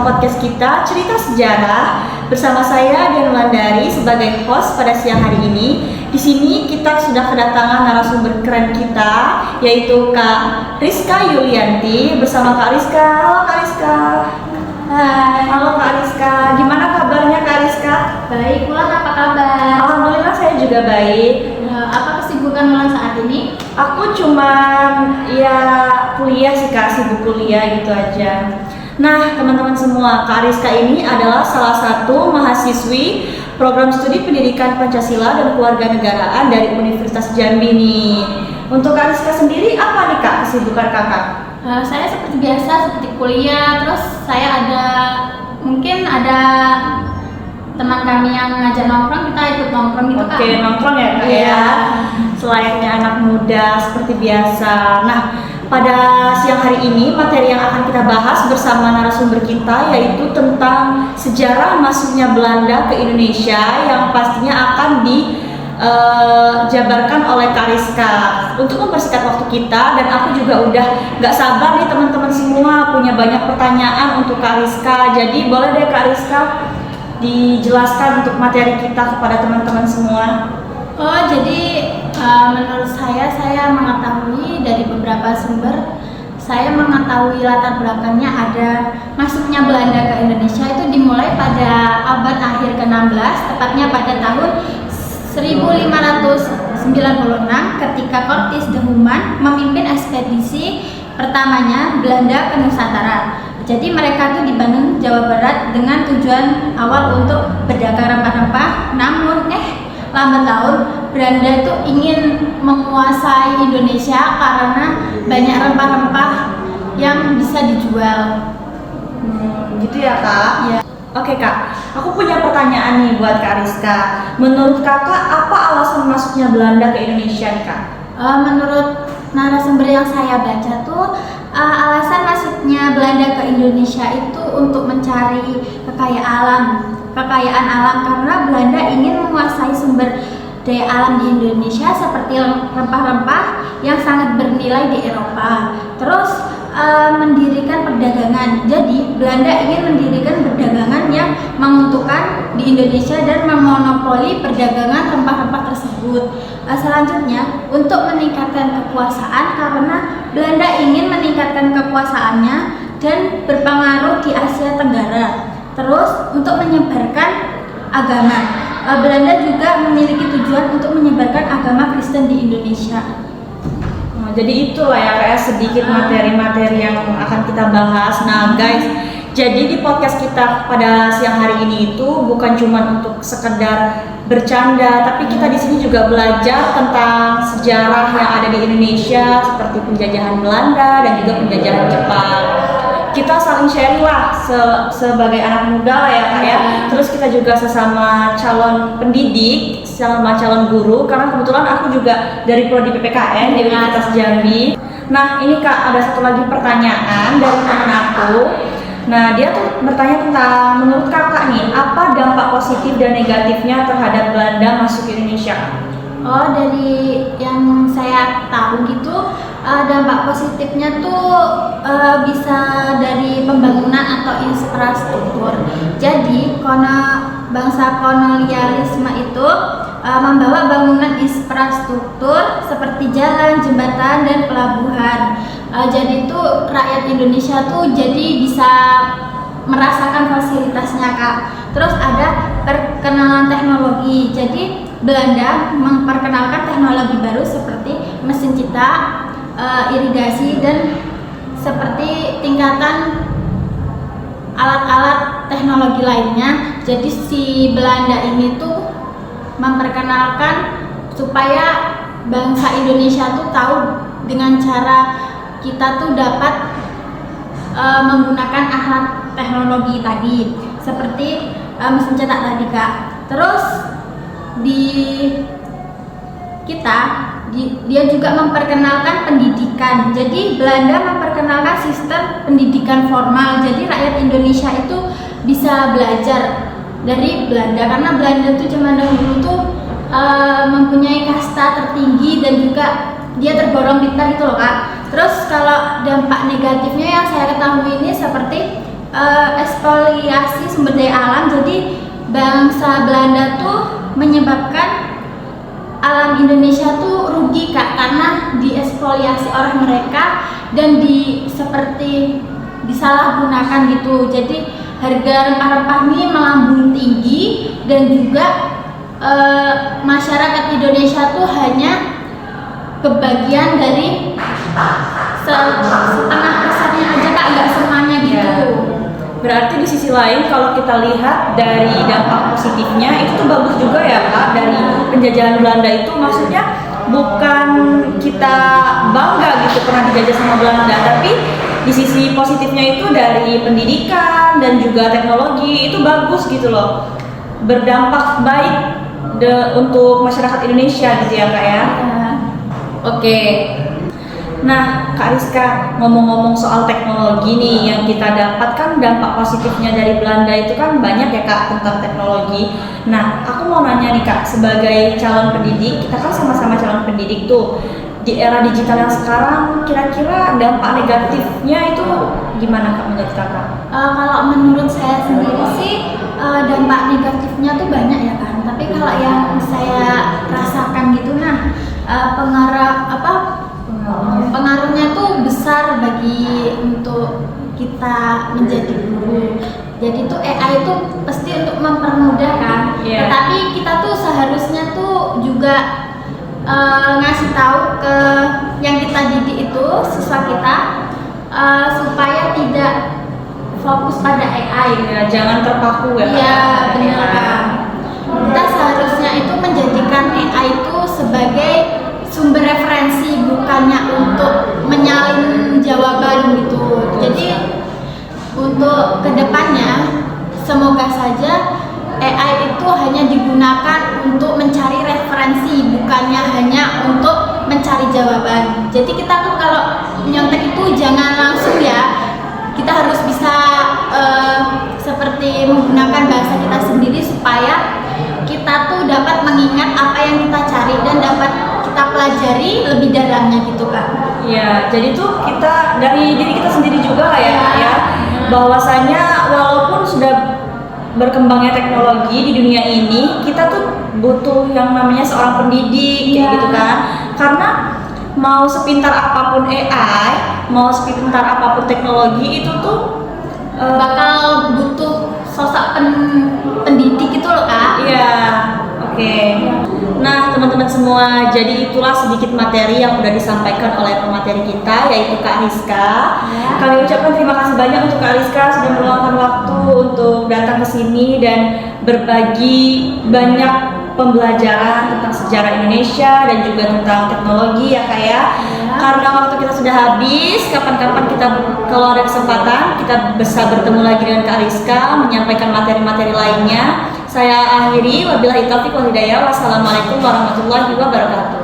podcast kita Cerita Sejarah bersama saya Dian Wulandari sebagai host pada siang hari ini. Di sini kita sudah kedatangan narasumber keren kita, yaitu Kak Rizka Yulianti bersama Kak Rizka. Halo Kak Rizka. Hai. Halo Kak Rizka. Gimana kabarnya Kak Rizka? Baik, Wulan apa kabar? Alhamdulillah saya juga baik. Apa kesibukan Wulan saat ini? Aku cuman kuliah sih Kak, sibuk kuliah gitu aja. Nah teman-teman semua, Kak Rizka ini adalah salah satu mahasiswi program studi pendidikan Pancasila dan Kewarganegaraan dari Universitas Jambi nih. Untuk Kak Rizka sendiri apa nih Kak kesibukan kakak? Saya seperti biasa, seperti kuliah, terus saya mungkin ada teman kami yang ngajak nongkrong, kita ikut nongkrong gitu Kak. Oke, nongkrong ya Kak ya. Selayaknya anak muda seperti biasa. Nah, pada siang hari ini materi yang akan kita bahas bersama narasumber kita yaitu tentang sejarah masuknya Belanda ke Indonesia yang pastinya akan dijabarkan oleh Kak Rizka. Untuk mempersingkat waktu kita, dan aku juga udah gak sabar nih teman-teman semua punya banyak pertanyaan untuk Kak Rizka. Jadi boleh deh Kak Rizka dijelaskan untuk materi kita kepada teman-teman semua. Jadi menurut saya mengetahui dari beberapa sumber, saya mengetahui latar belakangnya ada masuknya Belanda ke Indonesia itu dimulai pada abad akhir ke-16, tepatnya pada tahun 1596 ketika Cortis de Human memimpin ekspedisi pertamanya Belanda ke Nusantara. Jadi mereka tuh di Bandung, Jawa Barat dengan tujuan awal untuk berdagang rempah-rempah. Namun lambat laun Belanda itu ingin menguasai Indonesia karena banyak rempah-rempah yang bisa dijual. Gitu ya Kak? Ya. Oke Kak, aku punya pertanyaan nih buat Kak Rizka. Menurut Kakak apa alasan masuknya Belanda ke Indonesia nih Kak? Menurut narasumber yang saya baca tuh alasan masuknya Belanda ke Indonesia itu untuk mencari kekayaan alam karena Belanda ingin menguasai sumber daya alam di Indonesia seperti rempah-rempah yang sangat bernilai di Eropa. Terus mendirikan perdagangan. Jadi Belanda ingin mendirikan perdagangan yang menguntungkan di Indonesia dan memonopoli perdagangan rempah-rempah tersebut. Selanjutnya untuk meningkatkan kekuasaan karena Belanda ingin meningkatkan kekuasaannya dan berpengaruh di Asia Tenggara. Terus untuk menyebarkan agama. Belanda juga memiliki tujuan untuk menyebarkan agama Kristen di Indonesia. Jadi itulah ya kayak sedikit materi-materi yang akan kita bahas. Nah guys, jadi di podcast kita pada siang hari ini itu bukan cuma untuk sekedar bercanda, tapi kita di sini juga belajar tentang sejarah yang ada di Indonesia seperti penjajahan Belanda dan juga penjajahan Jepang. Kita saling sharing lah sebagai anak muda lah ya Kak ya. Terus kita juga sesama calon pendidik, sama calon guru, karena kebetulan aku juga dari prodi PPKN di Universitas Jambi. Nah ini Kak, ada satu lagi pertanyaan dari teman aku. Nah dia tuh bertanya tentang menurut Kakak nih, apa dampak positif dan negatifnya terhadap Belanda masuk ke Indonesia? Dari yang saya tahu gitu, dampak positifnya tuh bisa dari pembangunan atau infrastruktur. Jadi bangsa kolonialisme itu membawa bangunan infrastruktur seperti jalan, jembatan, dan pelabuhan. Jadi tuh rakyat Indonesia tuh jadi bisa merasakan fasilitasnya Kak. Terus ada perkenalan teknologi. Jadi Belanda memperkenalkan teknologi baru seperti mesin cetak, irigasi, dan seperti tingkatan alat-alat teknologi lainnya. Jadi si Belanda ini tuh memperkenalkan supaya bangsa Indonesia tuh tahu dengan cara kita tuh dapat menggunakan alat teknologi tadi seperti mesin cetak tadi Kak. Terus dia juga memperkenalkan pendidikan. Jadi Belanda memperkenalkan sistem pendidikan formal. Jadi rakyat Indonesia itu bisa belajar dari Belanda karena Belanda itu zaman dahulu tuh mempunyai kasta tertinggi dan juga dia tergolong pintar gitu loh Kak. Terus kalau dampak negatifnya yang saya ketahui ini seperti ekspoliasi sumber daya alam. Jadi bangsa Belanda tuh menyebabkan alam Indonesia tuh rugi Kak, karena diespoliasi oleh mereka dan seperti disalahgunakan gitu. Jadi harga rempah-rempah ini melambung tinggi dan juga masyarakat Indonesia tuh hanya kebagian dari setengah besarnya aja Kak, nggak semuanya gitu. Ya. Berarti di sisi lain kalau kita lihat dari dampak positifnya itu tuh bagus juga ya Kak, dari penjajahan Belanda itu maksudnya bukan kita bangga gitu pernah dijajah sama Belanda, tapi di sisi positifnya itu dari pendidikan dan juga teknologi itu bagus gitu loh, berdampak baik untuk masyarakat Indonesia gitu ya Kak ya. Oke. Nah, Kak Rizka, ngomong-ngomong soal teknologi nih yang kita dapatkan dampak positifnya dari Belanda itu kan banyak ya Kak tentang teknologi. Nah, aku mau nanya nih Kak, sebagai calon pendidik, kita kan sama-sama calon pendidik tuh. Di era digital yang sekarang, kira-kira dampak negatifnya itu gimana Kak menurut Kakak? Kalau menurut saya sendiri sih dampak negatifnya tuh banyak ya kan. Tapi kalau yang saya rasakan gitu, pengaruhnya tuh besar bagi untuk kita menjadi guru. Jadi tuh AI itu pasti untuk mempermudah kan. Yeah. Tetapi kita tuh seharusnya tuh juga ngasih tahu ke yang kita didik itu, siswa kita, supaya tidak fokus pada AI. Ya, jangan terpaku ya Kak. Iya, benar Kak. Kita seharusnya itu menjadikan AI itu sebagai sumber referensi, bukannya untuk menyalin jawaban gitu. Jadi untuk kedepannya semoga saja AI itu hanya digunakan untuk mencari referensi, bukannya hanya untuk mencari jawaban. Jadi kita tuh kalau nyontek itu jangan langsung ya, kita harus bisa seperti menggunakan bahasa kita sendiri supaya kita tuh dapat mengingat apa yang kita cari dan dapat kita pelajari lebih dalamnya gitu Kak. Iya, jadi tuh kita dari diri kita sendiri juga lah ya Kak ya, bahwasanya walaupun sudah berkembangnya teknologi di dunia ini, kita tuh butuh yang namanya seorang pendidik kayak gitu kan. Karena mau sepintar apapun AI, mau sepintar apapun teknologi itu tuh bakal butuh sosok pendidik itu loh Kak. Iya, oke. Nah teman-teman semua, jadi itulah sedikit materi yang udah disampaikan oleh pemateri kita, yaitu Kak Rizka. Ya. Kami ucapkan terima kasih banyak untuk Kak Rizka sudah meluangkan waktu untuk datang ke sini dan berbagi banyak pembelajaran tentang sejarah Indonesia dan juga tentang teknologi ya Kak ya. Karena waktu kita sudah habis, kapan-kapan kita kalau ada kesempatan kita bisa bertemu lagi dengan Kak Rizka menyampaikan materi-materi lainnya. Saya akhiri, wabillahi taufiq wal hidayah. Wassalamualaikum warahmatullahi wabarakatuh.